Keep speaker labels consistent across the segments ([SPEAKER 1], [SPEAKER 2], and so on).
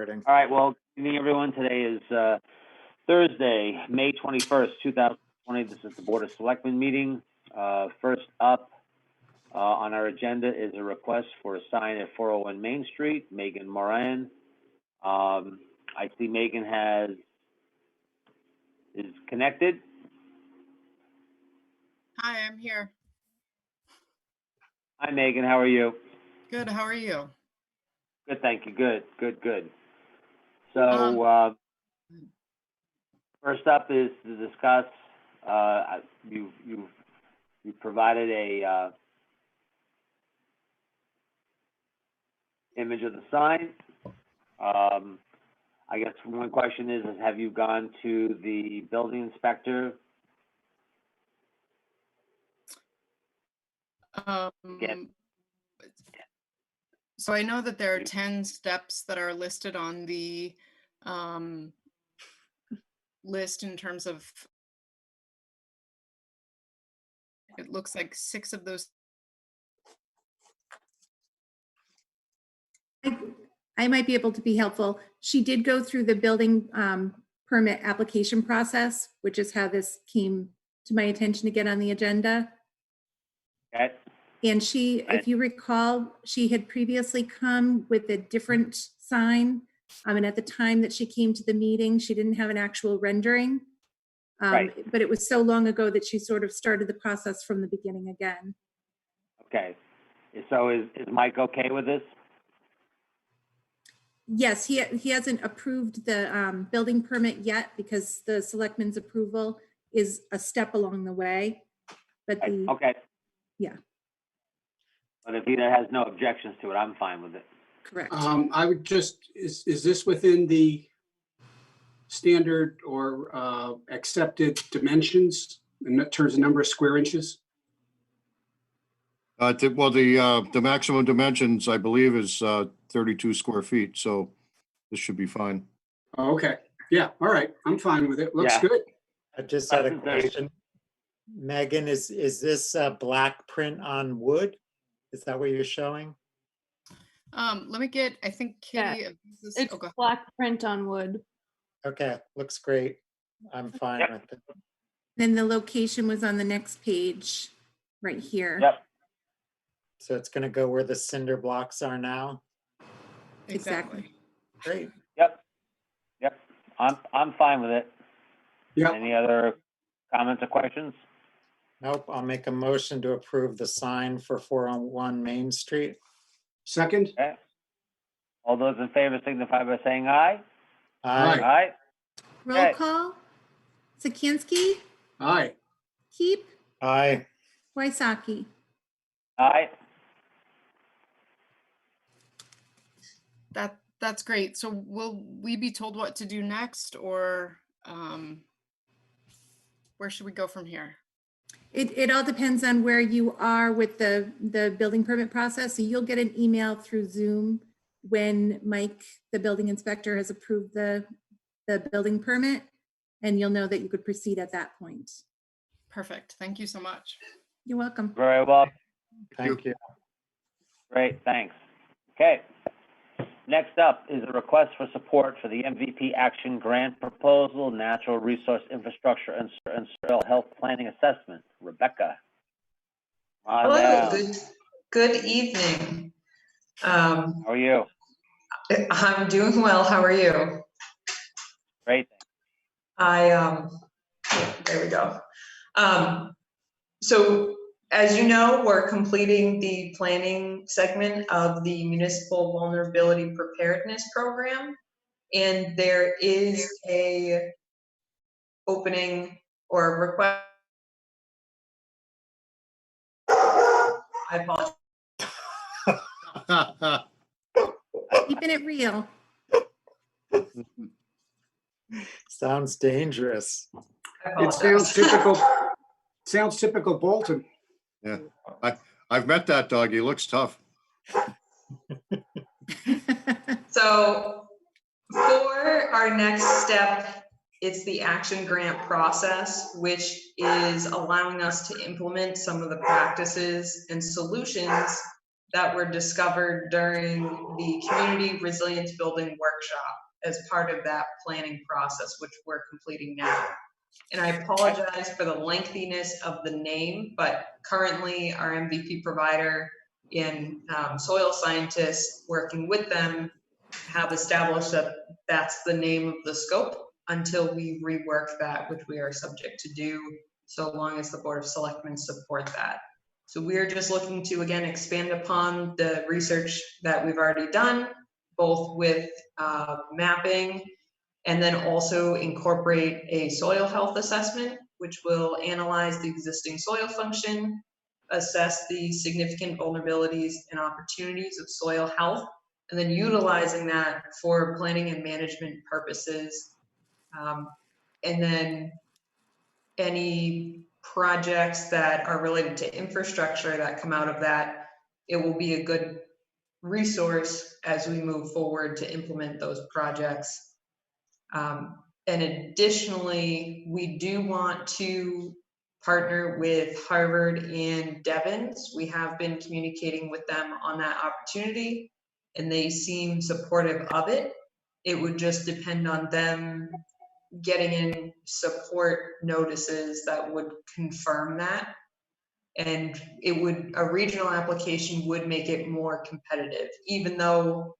[SPEAKER 1] recording.
[SPEAKER 2] All right, well, good evening, everyone. Today is Thursday, May 21st, 2020. This is the Board of Selectmen meeting. First up on our agenda is a request for a sign at 401 Main Street, Megan Moran. I see Megan is connected.
[SPEAKER 3] Hi, I'm here.
[SPEAKER 2] Hi, Megan, how are you?
[SPEAKER 3] Good, how are you?
[SPEAKER 2] Good, thank you. Good. So first up is to discuss. You've provided a image of the sign. I guess one question is have you gone to the building inspector?
[SPEAKER 3] So I know that there are 10 steps that are listed on the list in terms of, it looks like 6 of those.
[SPEAKER 4] I might be able to be helpful. She did go through the building permit application process, which is how this came to my attention to get on the agenda.
[SPEAKER 2] Okay.
[SPEAKER 4] And she, if you recall, she had previously come with a different sign. And at the time that she came to the meeting, she didn't have an actual rendering.
[SPEAKER 2] Right.
[SPEAKER 4] But it was so long ago that she sort of started the process from the beginning again.
[SPEAKER 2] Okay. So is Mike okay with this?
[SPEAKER 4] Yes, he hasn't approved the building permit yet because the selectmen's approval is a step along the way. But the,
[SPEAKER 2] okay.
[SPEAKER 4] Yeah.
[SPEAKER 2] But if he has no objections to it, I'm fine with it.
[SPEAKER 4] Correct.
[SPEAKER 5] I would just, is this within the standard or accepted dimensions in terms of number of square inches?
[SPEAKER 6] Well, the maximum dimensions, I believe, is 32 square feet, so this should be fine.
[SPEAKER 5] Oh, okay. Yeah, all right. I'm fine with it. Looks
[SPEAKER 2] Yeah.
[SPEAKER 5] good.
[SPEAKER 1] I just had a question. Megan, is this a black print on wood? Is that what you're showing?
[SPEAKER 3] Let me get, I think Kitty.
[SPEAKER 7] Yeah,
[SPEAKER 3] This,
[SPEAKER 7] It's
[SPEAKER 3] okay.
[SPEAKER 7] black print on wood.
[SPEAKER 1] Okay, looks great. I'm fine
[SPEAKER 2] Yep.
[SPEAKER 1] with it.
[SPEAKER 4] Then the location was on the next page, right here.
[SPEAKER 2] Yep.
[SPEAKER 1] So it's gonna go where the cinder blocks are now?
[SPEAKER 4] Exactly.
[SPEAKER 1] Great.
[SPEAKER 2] Yep. I'm fine with it.
[SPEAKER 5] Yeah.
[SPEAKER 2] Any other comments or questions?
[SPEAKER 1] Nope, I'll make a motion to approve the sign for 401 Main Street.
[SPEAKER 5] Second?
[SPEAKER 2] Okay. All those in favor signify by saying aye.
[SPEAKER 5] Aye.
[SPEAKER 2] Aye.
[SPEAKER 4] Roll
[SPEAKER 2] Okay.
[SPEAKER 4] call. Sikansky,
[SPEAKER 5] Aye.
[SPEAKER 4] Keep,
[SPEAKER 1] Aye.
[SPEAKER 4] Wysocki.
[SPEAKER 2] Aye.
[SPEAKER 3] That's great. So will we be told what to do next, or where should we go from here?
[SPEAKER 4] It all depends on where you are with the building permit process. So you'll get an email through Zoom when Mike, the building inspector, has approved the building permit, and you'll know that you could proceed at that point.
[SPEAKER 3] Perfect. Thank you so much.
[SPEAKER 4] You're welcome.
[SPEAKER 2] Very well.
[SPEAKER 1] Thank you.
[SPEAKER 2] Great. Thanks. Okay. Next up is a request for support for the MVP Action Grant Proposal, Natural Resource Infrastructure and Soil Health Planning Assessment. Rebecca.
[SPEAKER 8] Hello, good evening.
[SPEAKER 2] How are you?
[SPEAKER 8] I'm doing well. How are you?
[SPEAKER 2] Great.
[SPEAKER 8] Yeah, there we go. So as you know, we're completing the planning segment of the Municipal Vulnerability Preparedness Program, and there is a opening or a request. I apologize.
[SPEAKER 4] Keeping it real.
[SPEAKER 1] Sounds dangerous.
[SPEAKER 5] It sounds typical Bolton.
[SPEAKER 6] Yeah, I've met that dog. He looks tough.
[SPEAKER 8] So for our next step, it's the action grant process, which is allowing us to implement some of the practices and solutions that were discovered during the Community Resilience Building Workshop as part of that planning process, which we're completing now. And I apologize for the lengthiness of the name, but currently our MVP provider and soil scientists working with them have established that that's the name of the scope until we rework that, which we are subject to do so long as the Board of Selectmen support that. So we're just looking to, again, expand upon the research that we've already done, both with mapping and then also incorporate a soil health assessment, which will analyze the existing soil function, assess the significant vulnerabilities and opportunities of soil health, and then utilizing that for planning and management purposes. And then any projects that are related to infrastructure that come out of that, it will be a good resource as we move forward to implement those projects. And additionally, we do want to partner with Harvard and Devon's. We have been communicating with them on that opportunity, and they seem supportive of it. It would just depend on them getting in support notices that would confirm that. And a regional application would make it more competitive, even though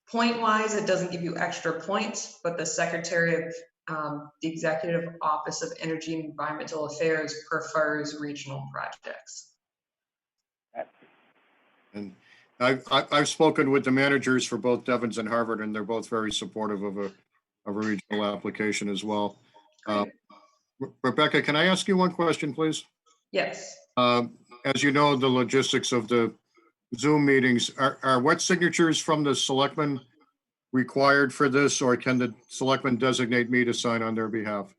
[SPEAKER 8] point-wise, it doesn't give you extra points, but the Secretary of the Executive Office of Energy and Environmental Affairs prefers regional projects.
[SPEAKER 6] And I've spoken with the managers for both Devon's and Harvard, and they're both very supportive of a regional application as well. Rebecca, can I ask you one question, please?
[SPEAKER 8] Yes.
[SPEAKER 6] As you know, the logistics of the Zoom meetings, are wet signatures from the selectmen required for this, or can the selectmen designate me to sign on their behalf?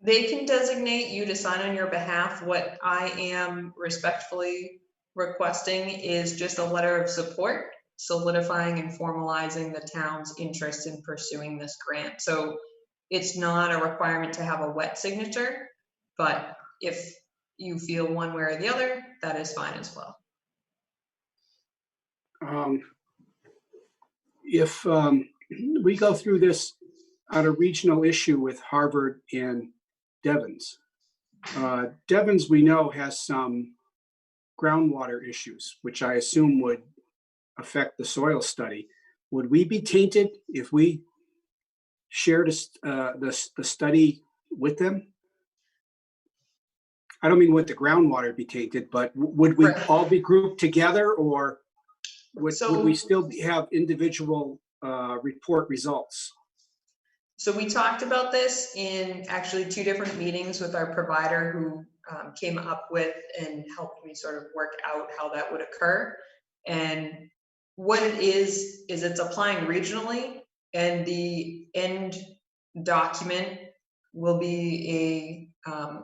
[SPEAKER 8] They can designate you to sign on your behalf. What I am respectfully requesting is just a letter of support, solidifying and formalizing the town's interest in pursuing this grant. So it's not a requirement to have a wet signature, but if you feel one way or the other, that is fine as well.
[SPEAKER 5] If we go through this on a regional issue with Harvard and Devon's, Devon's we know has some groundwater issues, which I assume would affect the soil study. Would we be tainted if we shared the study with them? I don't mean would the groundwater be tainted, but would we
[SPEAKER 8] Right.
[SPEAKER 5] all be grouped together, or would
[SPEAKER 8] So-
[SPEAKER 5] we still have individual report results?
[SPEAKER 8] So we talked about this in actually 2 different meetings with our provider who came up with and helped me sort of work out how that would occur. And what it is it's applying regionally, and the end document will be a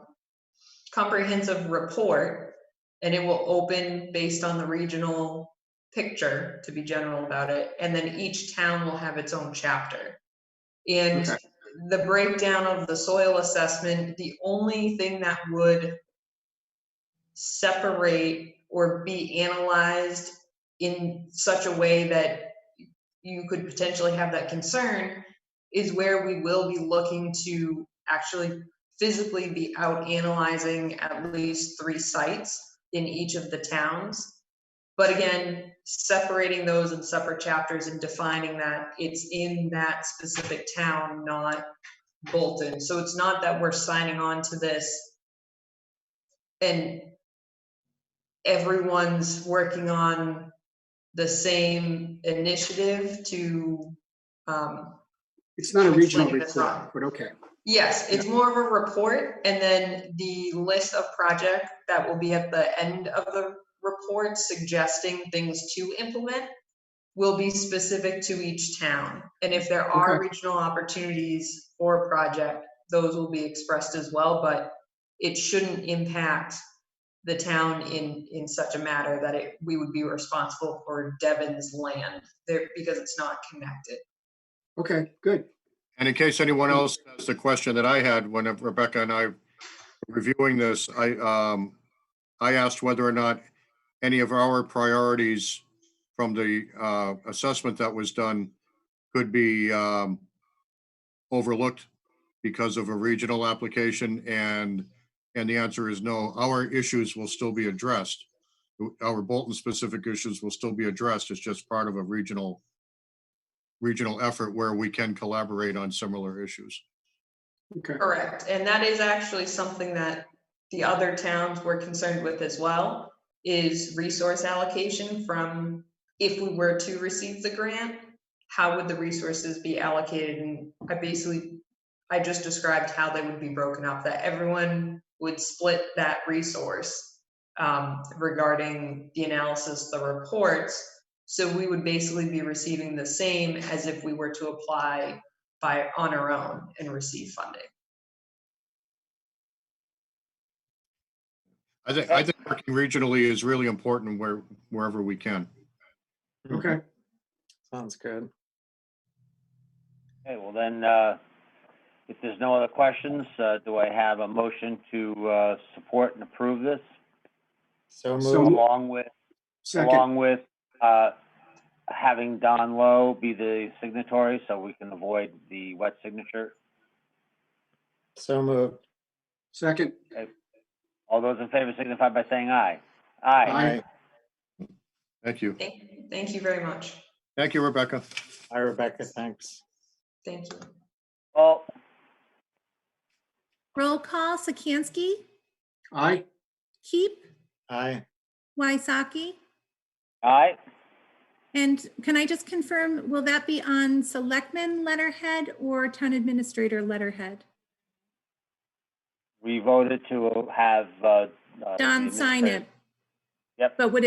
[SPEAKER 8] comprehensive report, and it will open based on the regional picture, to be general about it, and then each town will have its own chapter. And
[SPEAKER 5] Okay.
[SPEAKER 8] the breakdown of the soil assessment, the only thing that would separate or be analyzed in such a way that you could potentially have that concern is where we will be looking to actually physically be out analyzing at least 3 sites in each of the towns. But again, separating those in separate chapters and defining that it's in that specific town, not Bolton. So it's not that we're signing on to this and everyone's working on the same initiative to.
[SPEAKER 5] It's not a regional
[SPEAKER 8] explaining this
[SPEAKER 5] report,
[SPEAKER 8] wrong.
[SPEAKER 5] but okay.
[SPEAKER 8] Yes, it's more of a report, and then the list of projects that will be at the end of the report suggesting things to implement will be specific to each town. And if there are
[SPEAKER 5] Okay.
[SPEAKER 8] regional opportunities for a project, those will be expressed as well, but it shouldn't impact the town in such a matter that we would be responsible for Devon's land there, because it's not connected.
[SPEAKER 5] Okay, good.
[SPEAKER 6] And in case anyone else has the question that I had when Rebecca and I were reviewing this, I asked whether or not any of our priorities from the assessment that was done could be overlooked because of a regional application, and the answer is no. Our issues will still be addressed. Our Bolton specific issues will still be addressed. It's just part of a regional effort where we can collaborate on similar issues.
[SPEAKER 5] Okay.
[SPEAKER 8] Correct, and that is actually something that the other towns were concerned with as well, is resource allocation from, if we were to receive the grant, how would the resources be allocated? And I just described how they would be broken up, that everyone would split that resource regarding the analysis, the reports. So we would basically be receiving the same as if we were to apply on our own and receive funding.
[SPEAKER 6] I think working regionally is really important wherever we can.
[SPEAKER 5] Okay.
[SPEAKER 1] Sounds good.
[SPEAKER 2] Okay, well then, if there's no other questions, do I have a motion to support and approve this?
[SPEAKER 1] So
[SPEAKER 5] So
[SPEAKER 1] moved.
[SPEAKER 5] Second.
[SPEAKER 2] Along with having Don Lowe be the signatory so we can avoid the wet signature?
[SPEAKER 1] So moved.
[SPEAKER 5] Second.
[SPEAKER 2] All those in favor signify by saying aye.
[SPEAKER 5] Aye.
[SPEAKER 6] Thank you.
[SPEAKER 8] Thank you very much.
[SPEAKER 6] Thank you, Rebecca.
[SPEAKER 1] Hi, Rebecca. Thanks.
[SPEAKER 8] Thank you.
[SPEAKER 2] Well,
[SPEAKER 4] Roll call, Sikansky,
[SPEAKER 5] Aye.
[SPEAKER 4] Keep,
[SPEAKER 1] Aye.
[SPEAKER 4] Wysocki.
[SPEAKER 2] aye.
[SPEAKER 4] And can I just confirm, will that be on Selectmen letterhead or Town Administrator letterhead?
[SPEAKER 2] We voted to have
[SPEAKER 4] Don sign it.
[SPEAKER 2] Yep.
[SPEAKER 4] But would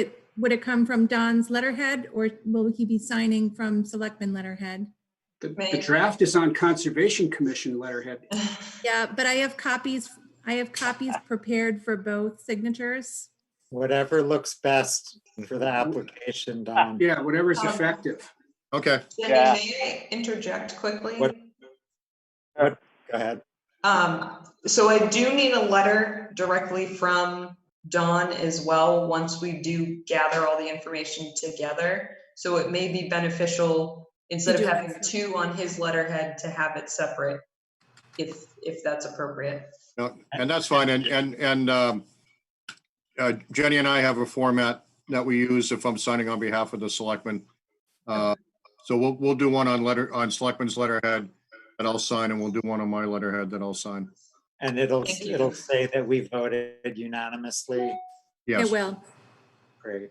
[SPEAKER 4] it come from Don's letterhead, or will he be signing from Selectmen letterhead?
[SPEAKER 5] The draft is on Conservation Commission letterhead.
[SPEAKER 4] Yeah, but I have copies prepared for both signatures.
[SPEAKER 1] Whatever looks best for the application, Don.
[SPEAKER 5] Yeah, whatever's effective.
[SPEAKER 6] Okay.
[SPEAKER 8] Jenny,
[SPEAKER 2] Yeah.
[SPEAKER 8] may I interject quickly?
[SPEAKER 1] What? Go ahead.
[SPEAKER 8] So I do need a letter directly from Don as well, once we do gather all the information together. So it may be beneficial, instead of
[SPEAKER 4] To do it
[SPEAKER 8] having
[SPEAKER 4] separate.
[SPEAKER 8] two on his letterhead, to have it separate, if that's appropriate.
[SPEAKER 6] No, and that's fine. And Jenny and I have a format that we use if I'm signing on behalf of the selectmen. So we'll do one on Selectmen's letterhead that I'll sign, and we'll do one on my letterhead that I'll sign.
[SPEAKER 1] And it'll
[SPEAKER 8] Thank you.
[SPEAKER 1] say that we voted unanimously.
[SPEAKER 6] Yes.
[SPEAKER 4] It will.
[SPEAKER 1] Great.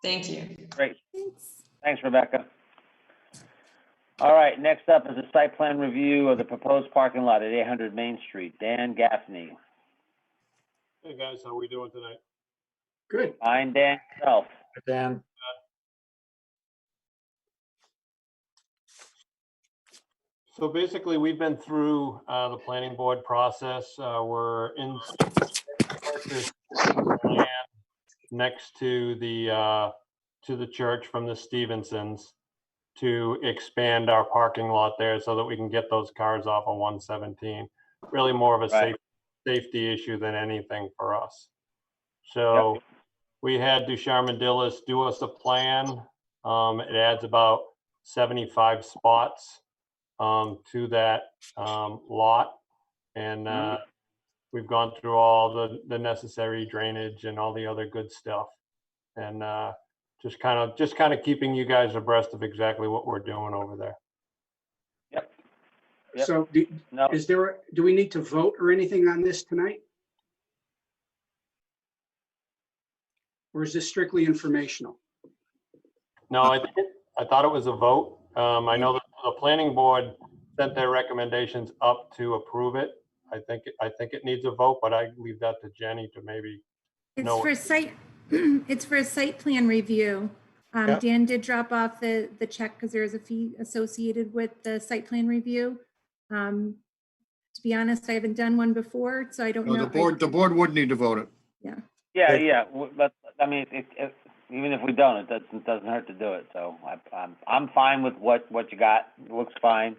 [SPEAKER 8] Thank you.
[SPEAKER 2] Great.
[SPEAKER 4] Thanks.
[SPEAKER 2] Thanks, Rebecca. All right, next up is a site plan review of the proposed parking lot at 800 Main Street. Dan Gaffney.
[SPEAKER 7] Hey guys, how are we doing tonight?
[SPEAKER 5] Good.
[SPEAKER 2] Fine, Dan, yourself.
[SPEAKER 1] Dan,
[SPEAKER 7] So basically, we've been through the planning board process. We're in purchase land next to the church from the Stevensons to expand our parking lot there so that we can get those cars off on 117. Really more of a
[SPEAKER 2] Right.
[SPEAKER 7] safety issue than anything for us. So we had Ducharme Dillis do us a plan. It adds about 75 spots to that lot. And we've gone through all the necessary drainage and all the other good stuff. And just kind of keeping you guys abreast of exactly what we're doing over there.
[SPEAKER 2] Yep.
[SPEAKER 5] So
[SPEAKER 2] No,
[SPEAKER 5] do we need to vote or anything on this tonight? Or is this strictly informational?
[SPEAKER 7] No, I thought it was a vote. I know that the planning board sent their recommendations up to approve it. I think it needs a vote, but I leave that to Jenny to maybe.
[SPEAKER 4] It's
[SPEAKER 7] No.
[SPEAKER 4] for site, it's for a site plan review.
[SPEAKER 1] Yep.
[SPEAKER 4] Dan did drop off the check because there is a fee associated with the site plan review. To be honest, I haven't done one before, so I don't
[SPEAKER 6] No,
[SPEAKER 4] know.
[SPEAKER 6] the board would need to vote it.
[SPEAKER 2] yeah. But I mean, even if we don't, it doesn't hurt to do it. So I'm fine with what you got. It looks fine.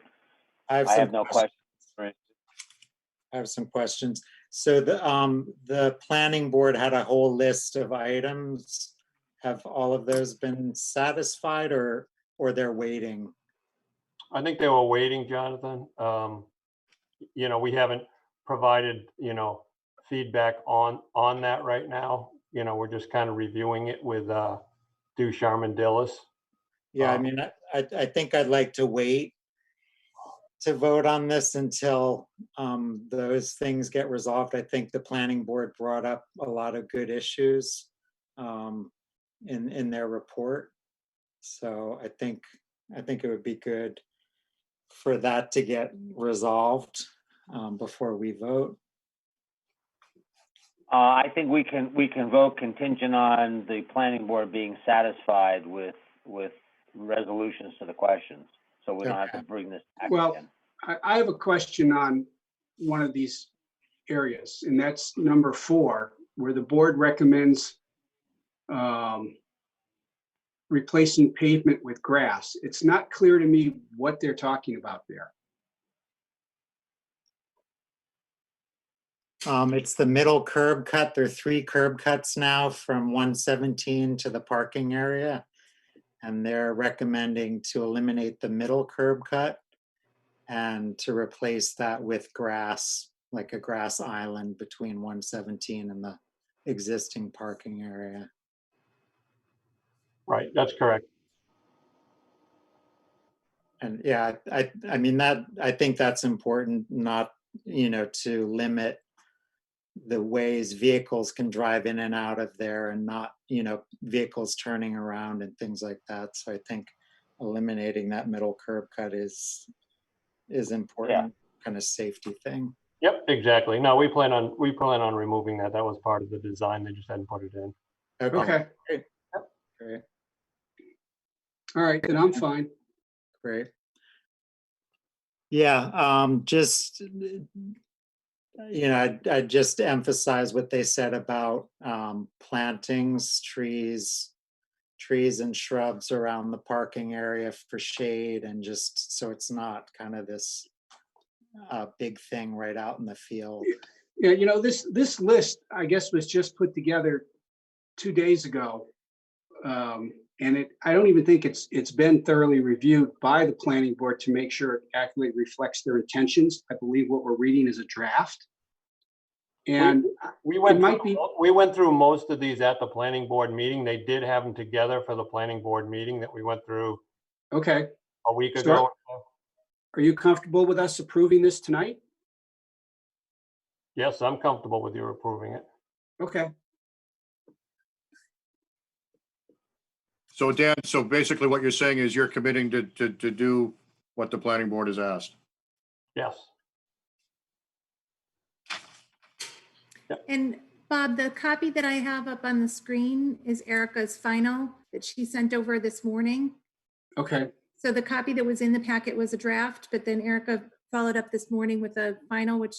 [SPEAKER 1] I have
[SPEAKER 2] I
[SPEAKER 1] some
[SPEAKER 2] have no questions.
[SPEAKER 1] I have some questions. So the planning board had a whole list of items. Have all of those been satisfied or they're waiting?
[SPEAKER 7] I think they were waiting, Jonathan. We haven't provided, feedback on that right now. We're just kind of reviewing it with Ducharme Dillis.
[SPEAKER 1] Yeah, I mean, I think I'd like to wait to vote on this until those things get resolved. I think the planning board brought up a lot of good issues in their report. So I think it would be good for that to get resolved before we vote.
[SPEAKER 2] I think we can vote contingent on the planning board being satisfied with resolutions to the questions. So we don't have to bring this back
[SPEAKER 5] Well,
[SPEAKER 2] again.
[SPEAKER 5] I have a question on one of these areas, and that's number 4, where the board recommends replacing pavement with grass. It's not clear to me what they're talking about there.
[SPEAKER 1] It's the middle curb cut. There are 3 curb cuts now from 117 to the parking area. And they're recommending to eliminate the middle curb cut and to replace that with grass, like a grass island between 117 and the existing parking area.
[SPEAKER 7] Right, that's correct.
[SPEAKER 1] And yeah, I mean, I think that's important, not, to limit the ways vehicles can drive in and out of there and not, vehicles turning around and things like that. So I think eliminating that middle curb cut is important, kind of safety thing.
[SPEAKER 7] Yep, exactly. No, we plan on removing that. That was part of the design. They just hadn't put it in.
[SPEAKER 5] Okay.
[SPEAKER 1] Great.
[SPEAKER 5] All right, then I'm fine.
[SPEAKER 1] Great. Yeah, just, I just emphasize what they said about plantings, trees and shrubs around the parking area for shade, and just so it's not kind of this big thing right out in the field.
[SPEAKER 5] Yeah, this list, I guess, was just put together 2 days ago. And I don't even think it's been thoroughly reviewed by the planning board to make sure it accurately reflects their intentions. I believe what we're reading is a draft. And
[SPEAKER 7] We went
[SPEAKER 5] might
[SPEAKER 7] through most of these at the planning board meeting. They did have them together for the planning board meeting that we went through
[SPEAKER 5] okay.
[SPEAKER 7] a week
[SPEAKER 5] So
[SPEAKER 7] ago.
[SPEAKER 5] Are you comfortable with us approving this tonight?
[SPEAKER 7] Yes, I'm comfortable with you approving it.
[SPEAKER 5] Okay.
[SPEAKER 6] So Dan, so basically what you're saying is you're committing to do what the planning board has asked.
[SPEAKER 7] Yes.
[SPEAKER 4] And Bob, the copy that I have up on the screen is Erica's final that she sent over this morning.
[SPEAKER 5] Okay.
[SPEAKER 4] So the copy that was in the packet was a draft, but then Erica followed up this morning with a final, which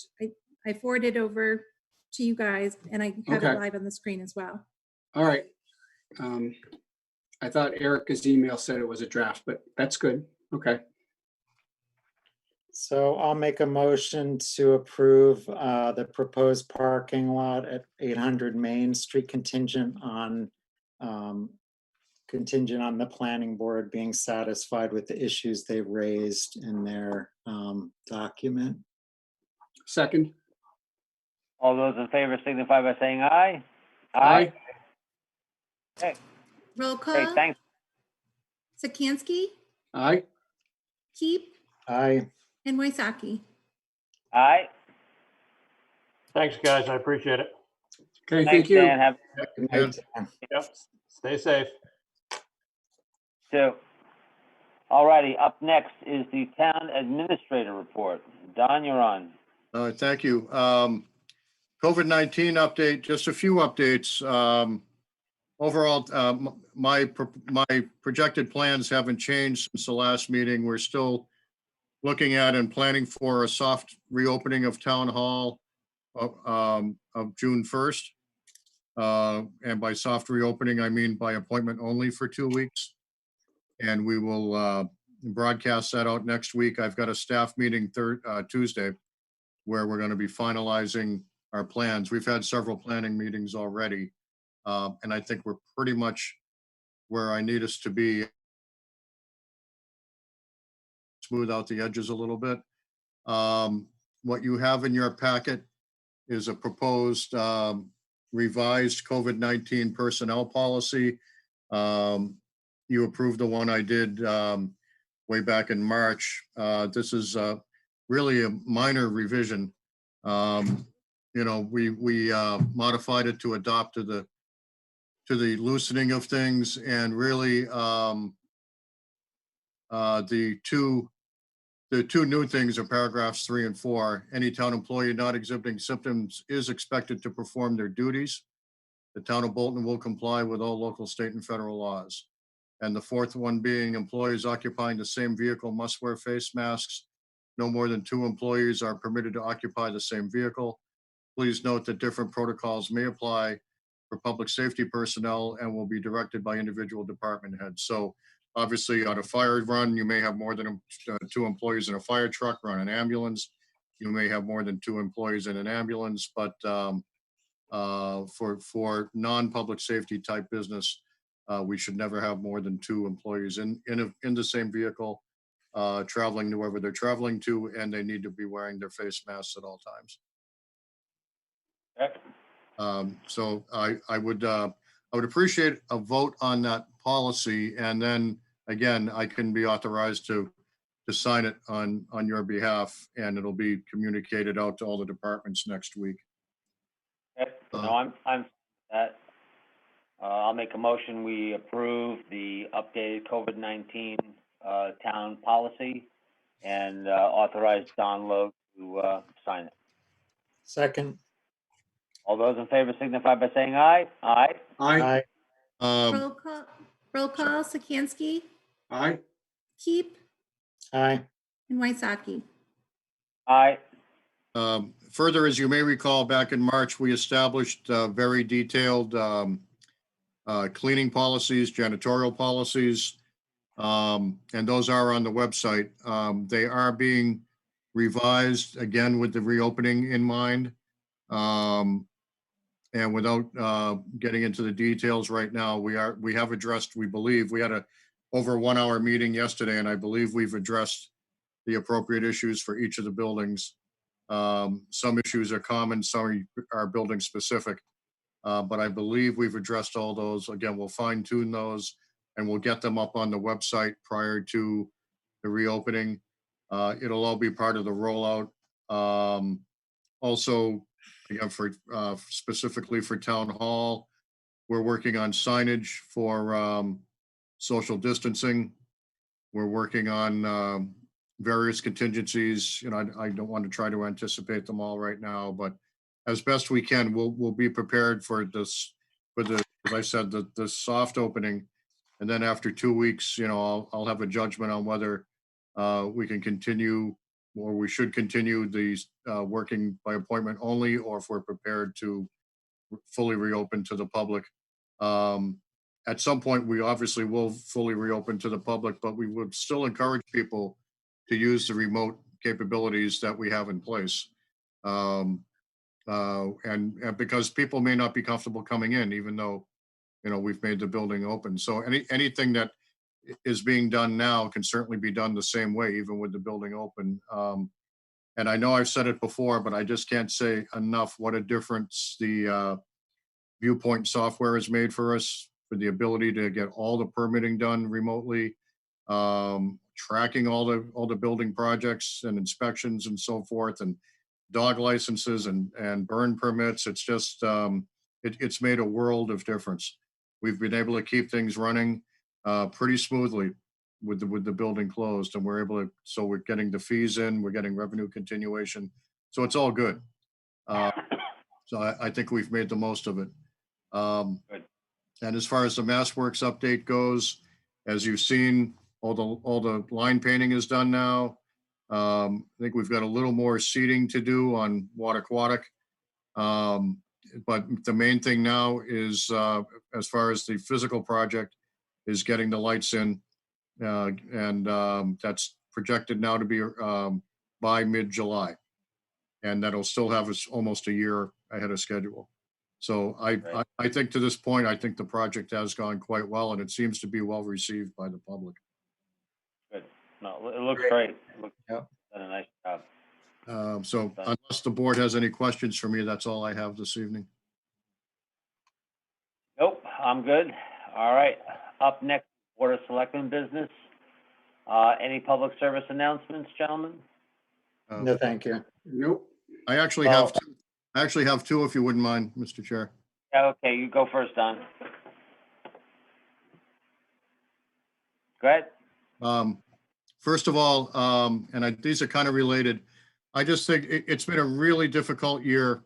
[SPEAKER 4] I forwarded over to you guys, and I have
[SPEAKER 5] Okay.
[SPEAKER 4] it live on the screen as well.
[SPEAKER 5] All right. I thought Erica's email said it was a draft, but that's good. Okay.
[SPEAKER 1] So I'll make a motion to approve the proposed parking lot at 800 Main Street contingent on the planning board being satisfied with the issues they've raised in their document.
[SPEAKER 5] Second.
[SPEAKER 2] All those in favor signify by saying aye.
[SPEAKER 5] Aye.
[SPEAKER 2] Okay,
[SPEAKER 4] Roll call.
[SPEAKER 2] great, thanks.
[SPEAKER 4] Sikansky,
[SPEAKER 5] Aye.
[SPEAKER 4] Keep,
[SPEAKER 1] Aye.
[SPEAKER 4] and Waisaki.
[SPEAKER 2] Aye.
[SPEAKER 7] Thanks, guys. I appreciate it.
[SPEAKER 5] Okay,
[SPEAKER 2] Thanks,
[SPEAKER 5] thank you.
[SPEAKER 2] Dan. Have
[SPEAKER 1] Good night, Dan.
[SPEAKER 7] Yep. Stay safe.
[SPEAKER 2] two. All righty, up next is the town administrator report. Don, you're on.
[SPEAKER 6] Thank you. COVID-19 update, just a few updates. Overall, my projected plans haven't changed since the last meeting. We're still looking at and planning for a soft reopening of town hall of June 1st. And by soft reopening, I mean by appointment only for 2 weeks. And we will broadcast that out next week. I've got a staff meeting Tuesday where we're going to be finalizing our plans. We've had several planning meetings already. And I think we're pretty much where I need us to be. Smooth out the edges a little bit. What you have in your packet is a proposed revised COVID-19 personnel policy. You approved the one I did way back in March. This is really a minor revision. We modified it to adopt to the loosening of things, and really the two new things are paragraphs 3 and 4. Any town employee not exhibiting symptoms is expected to perform their duties. The town of Bolton will comply with all local, state, and federal laws. And the fourth one being employees occupying the same vehicle must wear face masks. No more than 2 employees are permitted to occupy the same vehicle. Please note that different protocols may apply for public safety personnel and will be directed by individual department heads. So obviously on a fire run, you may have more than 2 employees in a fire truck or on an ambulance. You may have more than 2 employees in an ambulance, but for non-public safety type business, we should never have more than 2 employees in the same vehicle, traveling to wherever they're traveling to, and they need to be wearing their face masks at all times. So I would appreciate a vote on that policy, and then again, I can be authorized to sign it on your behalf, and it'll be communicated out to all the departments next week.
[SPEAKER 2] No, I'm that. I'll make a motion. We approve the updated COVID-19 town policy and authorize Don Logue to sign it.
[SPEAKER 1] Second.
[SPEAKER 2] All those in favor signify by saying aye. Aye.
[SPEAKER 5] Aye.
[SPEAKER 4] Roll call, Sikansky,
[SPEAKER 5] Aye.
[SPEAKER 4] Keep,
[SPEAKER 1] Aye.
[SPEAKER 4] and Waisaki.
[SPEAKER 2] Aye.
[SPEAKER 6] Further, as you may recall, back in March, we established very detailed cleaning policies, janitorial policies, and those are on the website. They are being revised again with the reopening in mind. And without getting into the details right now, we have addressed, we believe, we had a over 1 hour meeting yesterday, and I believe we've addressed the appropriate issues for each of the buildings. Some issues are common, some are building specific, but I believe we've addressed all those. Again, we'll fine tune those and we'll get them up on the website prior to the reopening. It'll all be part of the rollout. Also, again, for specifically for town hall, we're working on signage for social distancing. We're working on various contingencies. I don't want to try to anticipate them all right now, but as best we can, we'll be prepared for this, as I said, the soft opening. And then after 2 weeks, I'll have a judgment on whether we can continue, or we should continue these working by appointment only, or if we're prepared to fully reopen to the public. At some point, we obviously will fully reopen to the public, but we would still encourage people to use the remote capabilities that we have in place. And because people may not be comfortable coming in, even though, we've made the building open. So anything that is being done now can certainly be done the same way, even with the building open. And I know I've said it before, but I just can't say enough what a difference the Viewpoint software has made for us, for the ability to get all the permitting done remotely, tracking all the building projects and inspections and so forth, and dog licenses and burn permits. It's just, it's made a world of difference. We've been able to keep things running pretty smoothly with the building closed, and so we're getting the fees in, we're getting revenue continuation. So it's all good. So I think we've made the most of it. And as far as the MassWorks update goes, as you've seen, all the line painting is done now. I think we've got a little more seating to do on Wattaquatic. But the main thing now is, as far as the physical project, is getting the lights in. And that's projected now to be by mid-July. and that'll still have us almost a year ahead of schedule. So
[SPEAKER 2] Right.
[SPEAKER 6] I think to this point, I think the project has gone quite well, and it seems to be well received by the public.
[SPEAKER 2] Good. No, it looks great. It looks
[SPEAKER 1] Yep.
[SPEAKER 2] done a nice job.
[SPEAKER 6] So unless the board has any questions for me, that's all I have this evening.
[SPEAKER 2] Nope, I'm good. All right, up next, Board of Selectmen business. Any public service announcements, gentlemen?
[SPEAKER 1] No, thank you.
[SPEAKER 5] Nope.
[SPEAKER 6] I actually have two, if you wouldn't mind, Mr. Chair.
[SPEAKER 2] Yeah, okay, you go first, Don. Go ahead.
[SPEAKER 6] First of all, these are kind of related. I just think it's been a really difficult year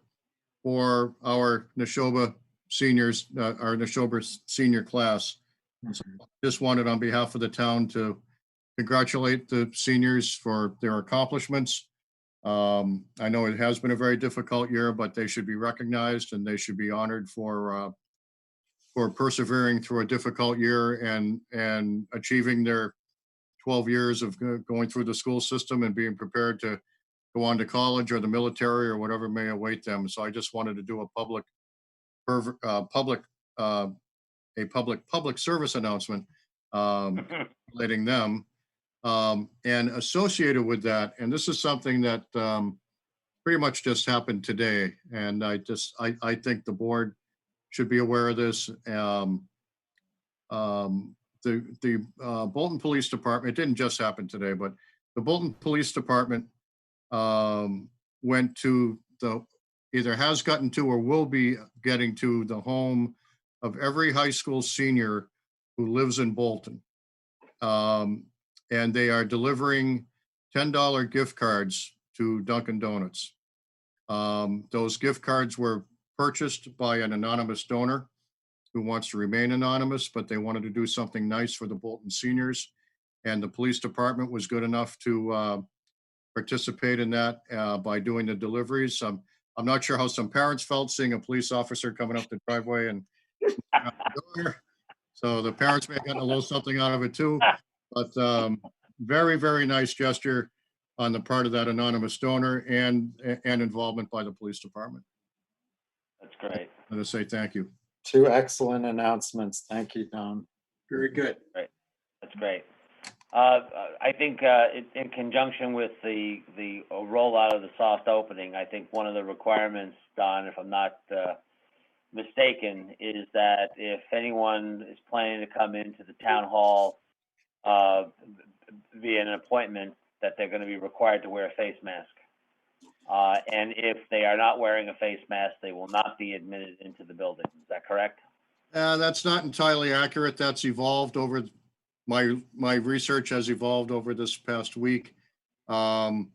[SPEAKER 6] for our Neshoba seniors, our Neshoba senior class. So I just wanted on behalf of the town to congratulate the seniors for their accomplishments. I know it has been a very difficult year, but they should be recognized and they should be honored for persevering through a difficult year and achieving their 12 years of going through the school system and being prepared to go on to college or the military or whatever may await them. So I just wanted to do a public service announcement relating them. And associated with that, and this is something that pretty much just happened today, and I think the board should be aware of this. The Bolton Police Department, it didn't just happen today, but the Bolton Police Department went to either has gotten to or will be getting to the home of every high school senior who lives in Bolton. And they are delivering $10 gift cards to Dunkin' Donuts. Those gift cards were purchased by an anonymous donor who wants to remain anonymous, but they wanted to do something nice for the Bolton seniors. And the police department was good enough to participate in that by doing the deliveries. I'm not sure how some parents felt seeing a police officer coming up the driveway and so the parents may have gotten a little something out of it too. But very, very nice gesture on the part of that anonymous donor and involvement by the police department.
[SPEAKER 2] That's great.
[SPEAKER 6] I'm going to say thank you.
[SPEAKER 1] Two excellent announcements. Thank you, Don.
[SPEAKER 5] Very good.
[SPEAKER 2] That's great. I think in conjunction with the rollout of the soft opening, I think one of the requirements, Don, if I'm not mistaken, is that if anyone is planning to come into the town hall via an appointment, that they're going to be required to wear a face mask. And if they are not wearing a face mask, they will not be admitted into the building. Is that correct?
[SPEAKER 6] That's not entirely accurate. That's evolved over my research has evolved over this past week. There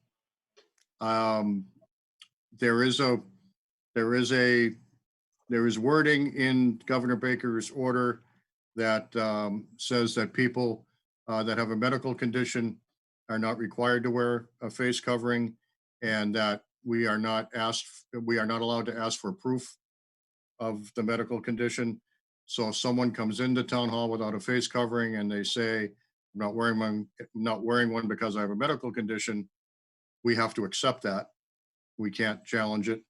[SPEAKER 6] is wording in Governor Baker's order that says that people that have a medical condition are not required to wear a face covering, and that we are not allowed to ask for proof of the medical condition. So if someone comes into town hall without a face covering and they say, I'm not wearing one because I have a medical condition, we have to accept that. We can't challenge it.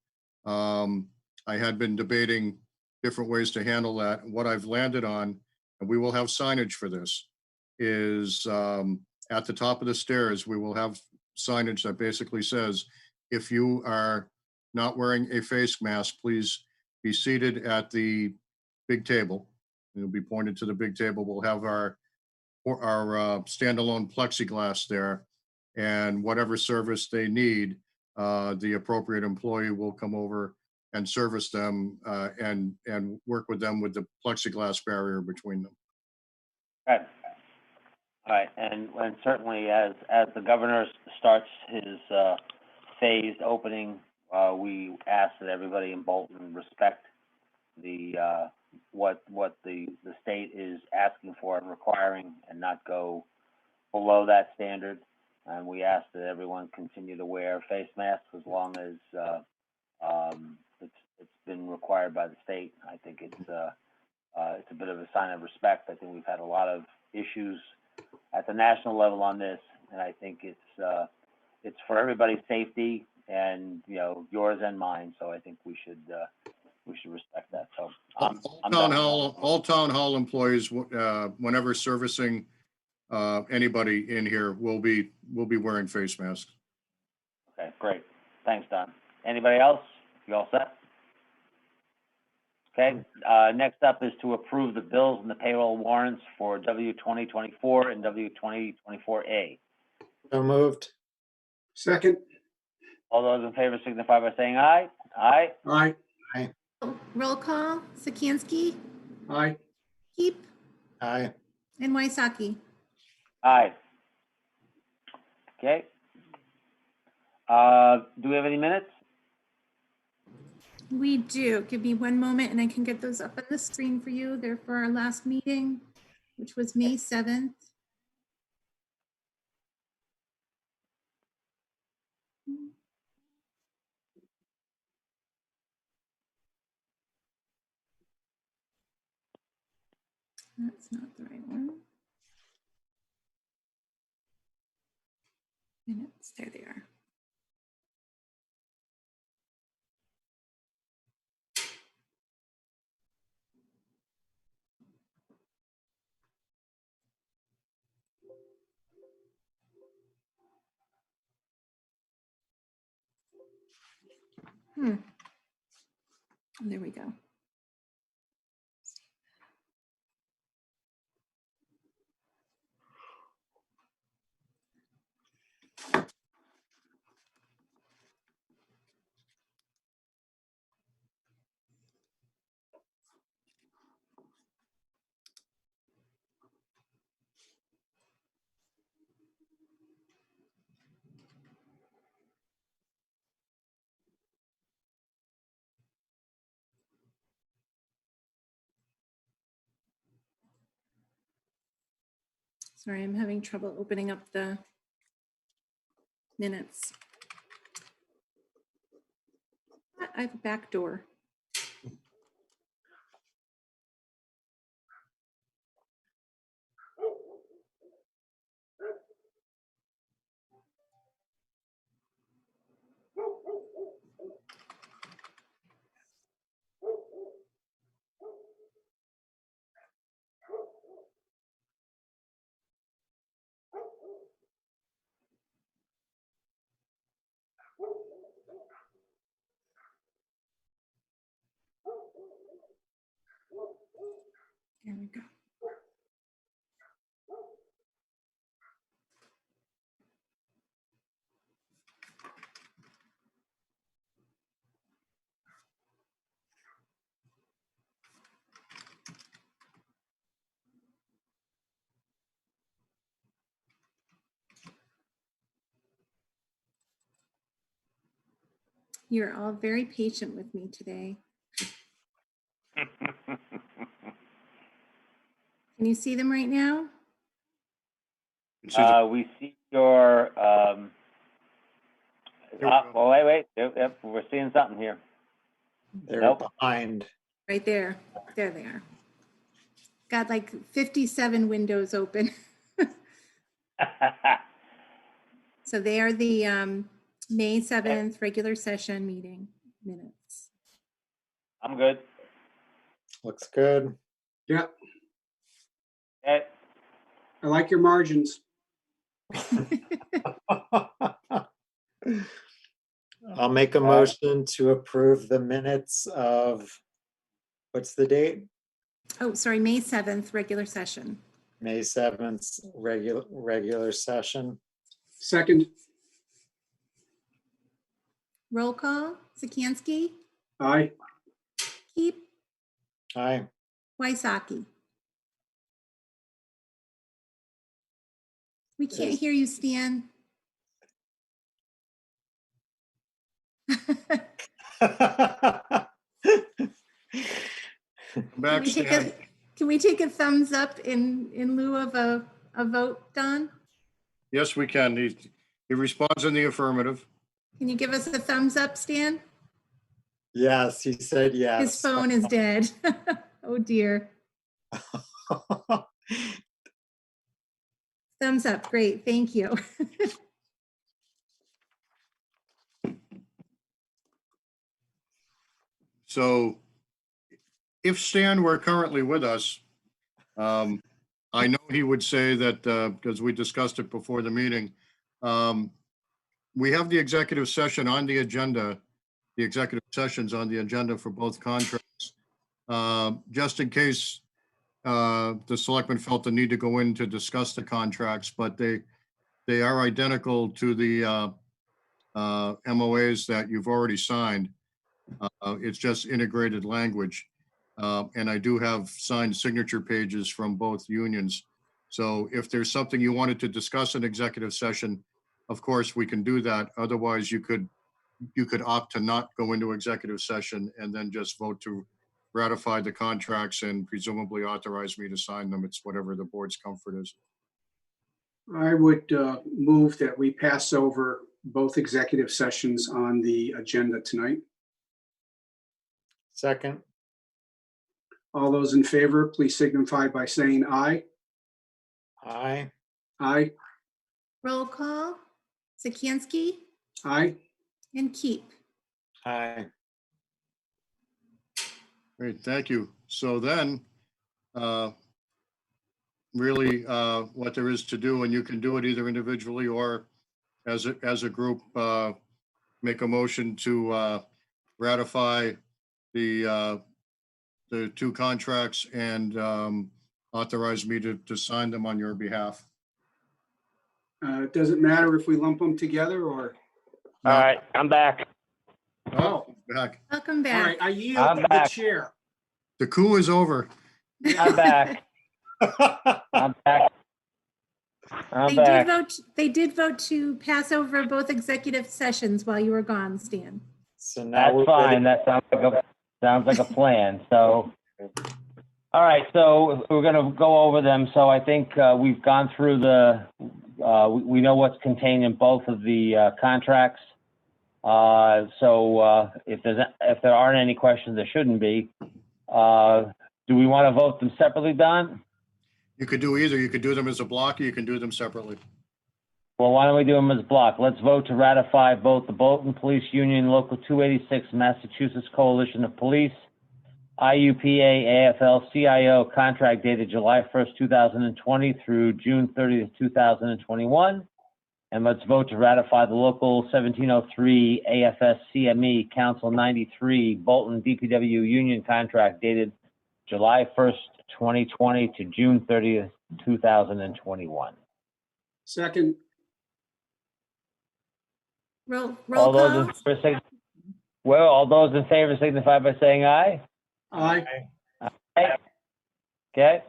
[SPEAKER 6] I had been debating different ways to handle that. What I've landed on, and we will have signage for this, is at the top of the stairs, we will have signage that basically says, if you are not wearing a face mask, please be seated at the big table. It'll be pointed to the big table. We'll have our standalone plexiglass there, and whatever service they need, the appropriate employee will come over and service them and work with them with the plexiglass barrier between them.
[SPEAKER 2] Okay. All right, and certainly as the governor starts his phased opening, we ask that everybody in Bolton respect the what the state is asking for and requiring, and not go below that standard. And we ask that everyone continue to wear face masks as long as it's been required by the state. I think it's a bit of a sign of respect. I think we've had a lot of issues at the national level on this, and I think it's for everybody's safety and, you know, yours and mine, so I think we should respect that, so. I'm
[SPEAKER 6] Town
[SPEAKER 2] done.
[SPEAKER 6] hall, all town hall employees, whenever servicing anybody in here, will be wearing face masks.
[SPEAKER 2] Okay, great. Thanks, Don. Anybody else? You all set? Okay, next up is to approve the bills and the payroll warrants for W 2024 and W 2024A.
[SPEAKER 1] So moved.
[SPEAKER 5] Second,
[SPEAKER 2] All those in favor signify by saying aye. Aye.
[SPEAKER 5] aye,
[SPEAKER 4] Roll call, Sikansky,
[SPEAKER 5] aye.
[SPEAKER 4] Keep,
[SPEAKER 1] Aye.
[SPEAKER 4] and Waisaki.
[SPEAKER 2] Aye. Okay. Do we have any minutes?
[SPEAKER 4] We do. Give me one moment and I can get those up on the screen for you. They're for our last meeting, which was May 7th. That's not the right one. Minutes, there they are. There we go. Sorry, I'm having trouble opening up the minutes. I have a back door. There we go. You're all very patient with me today. Can you see them right now?
[SPEAKER 6] You see the-
[SPEAKER 2] We see your,
[SPEAKER 6] Here we go.
[SPEAKER 2] well, wait. Yep, we're seeing something here.
[SPEAKER 1] They're
[SPEAKER 2] Nope.
[SPEAKER 1] behind.
[SPEAKER 4] Right there. There they are. Got like 57 windows open. So they are the May 7th regular session meeting minutes.
[SPEAKER 2] I'm good.
[SPEAKER 1] Looks good.
[SPEAKER 5] Yeah,
[SPEAKER 2] Okay,
[SPEAKER 5] I like your margins.
[SPEAKER 1] I'll make a motion to approve the minutes of, what's the date?
[SPEAKER 4] Oh, sorry, May 7th regular session.
[SPEAKER 1] May 7th, regular session.
[SPEAKER 5] Second,
[SPEAKER 4] Roll call, Sikansky,
[SPEAKER 5] aye.
[SPEAKER 4] Keep,
[SPEAKER 1] Aye.
[SPEAKER 4] Waisaki. We can't
[SPEAKER 1] Is-
[SPEAKER 4] hear you, Stan.
[SPEAKER 6] Back, Stan.
[SPEAKER 4] Can we take a thumbs up in lieu of a vote, Don?
[SPEAKER 6] Yes, we can. He responds in the affirmative.
[SPEAKER 4] Can you give us a thumbs up, Stan?
[SPEAKER 1] Yes, he said yes.
[SPEAKER 4] His phone is dead. Oh dear. Thumbs up, great, thank you.
[SPEAKER 6] So if Stan were currently with us, I know he would say that, because we discussed it before the meeting, we have the executive session on the agenda, the executive sessions on the agenda for both contracts. Just in case the selectmen felt the need to go in to discuss the contracts, but they are identical to the MOAs that you've already signed. It's just integrated language. And I do have signed signature pages from both unions. So if there's something you wanted to discuss in executive session, of course, we can do that. Otherwise, you could opt to not go into executive session and then just vote to ratify the contracts and presumably authorize me to sign them. It's whatever the board's comfort is.
[SPEAKER 5] I would move that we pass over both executive sessions on the agenda tonight.
[SPEAKER 1] Second,
[SPEAKER 5] All those in favor, please signify by saying aye.
[SPEAKER 1] aye.
[SPEAKER 5] Aye,
[SPEAKER 4] Roll call, Sikansky
[SPEAKER 5] aye.
[SPEAKER 4] and Keep.
[SPEAKER 1] Aye.
[SPEAKER 6] Great, thank you. So then, really, what there is to do, and you can do it either individually or as a group, make a motion to ratify the two contracts and authorize me to sign them on your behalf.
[SPEAKER 5] Does it matter if we lump them together or?
[SPEAKER 2] All right, I'm back.
[SPEAKER 5] Oh,
[SPEAKER 6] Back.
[SPEAKER 4] Welcome
[SPEAKER 5] all
[SPEAKER 4] back.
[SPEAKER 5] right, I yield
[SPEAKER 2] I'm
[SPEAKER 5] the
[SPEAKER 2] back.
[SPEAKER 5] chair.
[SPEAKER 6] The coup is over.
[SPEAKER 2] I'm back. I'm back. I'm back.
[SPEAKER 4] They did vote to pass over both executive sessions while you were gone, Stan.
[SPEAKER 1] So now we're
[SPEAKER 2] That's fine.
[SPEAKER 1] ready.
[SPEAKER 2] That sounds like a plan. So, all right. So we're gonna go over them. So I think we've gone through we know what's contained in both of the contracts. So if there aren't any questions, there shouldn't be. Do we want to vote them separately, Don?
[SPEAKER 6] You could do either. You could do them as a block or you can do them separately.
[SPEAKER 2] Well, why don't we do them as a block? Let's vote to ratify both the Bolton Police Union Local 286 Massachusetts Coalition of Police, IUPA AFL-CIO contract dated July 1st, 2020 through June 30th, 2021. And let's vote to ratify the Local 1703 AFS-CME Council 93 Bolton DPW Union contract dated July 1st, 2020 to June 30th, 2021.
[SPEAKER 5] Second,
[SPEAKER 4] Roll
[SPEAKER 2] All those
[SPEAKER 4] call,
[SPEAKER 2] in favor, all those in favor signify by saying aye.
[SPEAKER 5] aye.
[SPEAKER 2] Aye. Okay,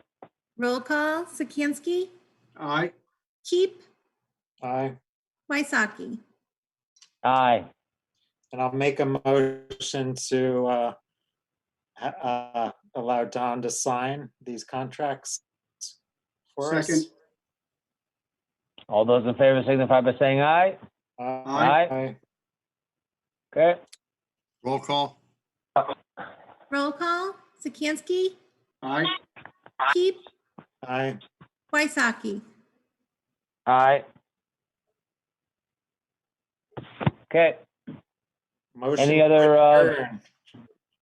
[SPEAKER 4] roll call, Sikansky,
[SPEAKER 5] Aye.
[SPEAKER 4] Keep,
[SPEAKER 1] Aye.
[SPEAKER 4] Wysocki.
[SPEAKER 2] aye.
[SPEAKER 1] And I'll make a motion to allow Don to sign these contracts for us.
[SPEAKER 5] Second,
[SPEAKER 2] All those in favor signify by saying aye.
[SPEAKER 1] Aye. Aye.
[SPEAKER 2] Okay,
[SPEAKER 6] Roll call.
[SPEAKER 4] Roll call, Sikansky,
[SPEAKER 5] aye.
[SPEAKER 4] Keep,
[SPEAKER 1] Aye.
[SPEAKER 4] Wysocki.
[SPEAKER 2] aye. Okay,
[SPEAKER 1] Motion
[SPEAKER 2] any
[SPEAKER 1] to
[SPEAKER 2] other,
[SPEAKER 1] adjourn.